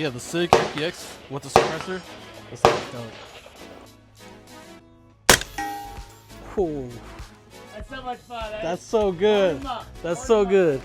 Yeah, the SIG FPX with the suppressor. This thing's dope. Ooh. That's so much fun. That's so good. That's so good.